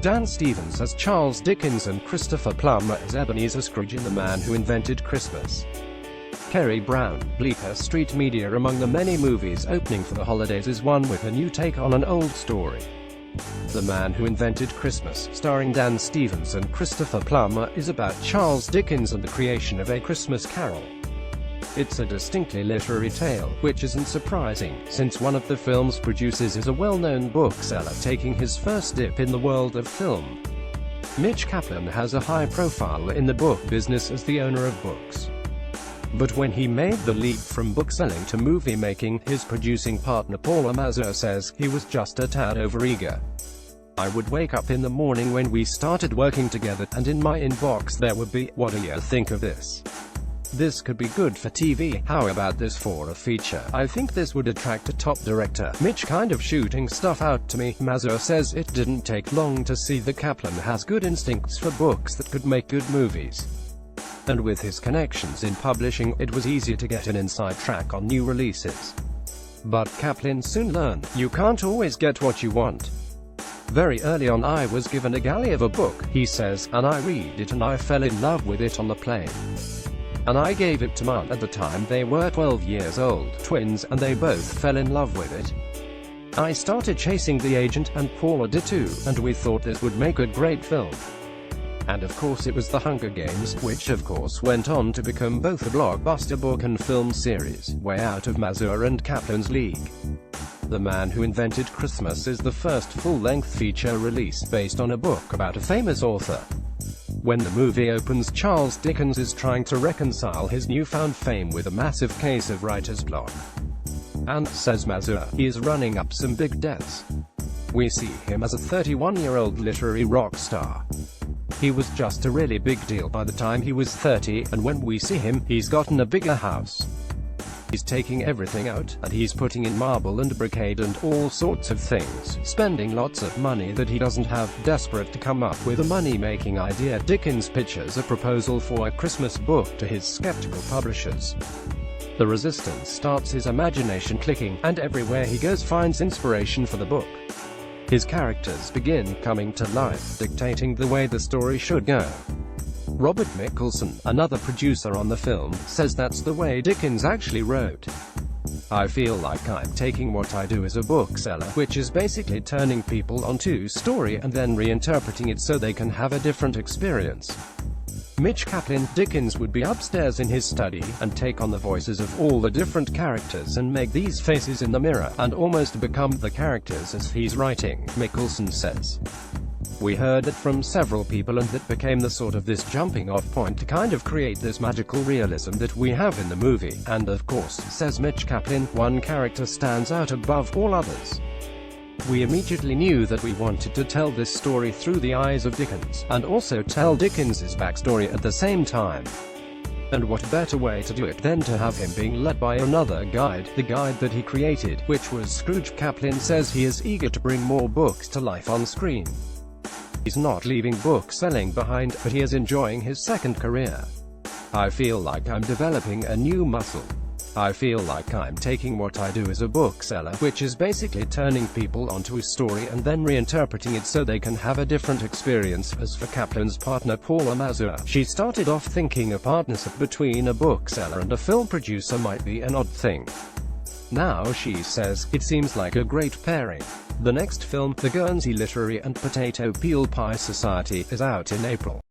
Dan Stevens as Charles Dickens and Christopher Plummer as Ebenezer Scrooge in The Man Who Invented Christmas. Kerry Brown, Bleecker Street Media. Among the many movies opening for the holidays is one with a new take on an old story. The Man Who Invented Christmas, starring Dan Stevens and Christopher Plummer, is about Charles Dickens and the creation of A Christmas Carol. It's a distinctly literary tale, which isn't surprising, since one of the film's producers is a well-known bookseller taking his first dip in the world of film. Mitch Kaplan has a high profile in the book business as the owner of books. But when he made the leap from bookselling to movie-making, his producing partner Paula Mazur says he was just a tad overeager. "I would wake up in the morning when we started working together, and in my inbox there would be, 'What do you think of this? This could be good for TV, how about this for a feature? I think this would attract a top director.' Mitch kind of shooting stuff out to me." Mazur says it didn't take long to see that Kaplan has good instincts for books that could make good movies. And with his connections in publishing, it was easier to get an inside track on new releases. But Kaplan soon learned, you can't always get what you want. "Very early on I was given a galley of a book," he says, "and I read it and I fell in love with it on the plane. And I gave it to Mum. At the time they were 12 years old, twins, and they both fell in love with it. I started chasing the agent, and Paula did too, and we thought this would make a great film. And of course it was The Hunger Games, which of course went on to become both a blockbuster book and film series, way out of Mazur and Kaplan's league." The Man Who Invented Christmas is the first full-length feature release based on a book about a famous author. When the movie opens, Charles Dickens is trying to reconcile his newfound fame with a massive case of writer's block. And, says Mazur, he is running up some big debts. We see him as a 31-year-old literary rock star. He was just a really big deal by the time he was 30, and when we see him, he's gotten a bigger house. He's taking everything out, and he's putting in marble and brocade and all sorts of things, spending lots of money that he doesn't have, desperate to come up with a money-making idea. Dickens pitches a proposal for a Christmas book to his skeptical publishers. The resistance starts his imagination clicking, and everywhere he goes finds inspiration for the book. His characters begin coming to life, dictating the way the story should go. Robert Mickelson, another producer on the film, says that's the way Dickens actually wrote. "I feel like I'm taking what I do as a bookseller, which is basically turning people onto story and then reinterpreting it so they can have a different experience." Mitch Kaplan, Dickens would be upstairs in his study, and take on the voices of all the different characters and make these faces in the mirror, and almost become the characters as he's writing, Mickelson says. "We heard it from several people, and that became the sort of this jumping off point to kind of create this magical realism that we have in the movie. And of course," says Mitch Kaplan, "one character stands out above all others. We immediately knew that we wanted to tell this story through the eyes of Dickens, and also tell Dickens's backstory at the same time. And what better way to do it than to have him being led by another guide, the guide that he created, which was Scrooge." Kaplan says he is eager to bring more books to life on screen. He's not leaving book selling behind, but he is enjoying his second career. "I feel like I'm developing a new muscle. I feel like I'm taking what I do as a bookseller, which is basically turning people onto a story and then reinterpreting it so they can have a different experience." As for Kaplan's partner Paula Mazur, she started off thinking a partnership between a bookseller and a film producer might be an odd thing. Now she says, it seems like a great pairing. The next film, The Guernsey Literary and Potato Peel Pie Society, is out in April.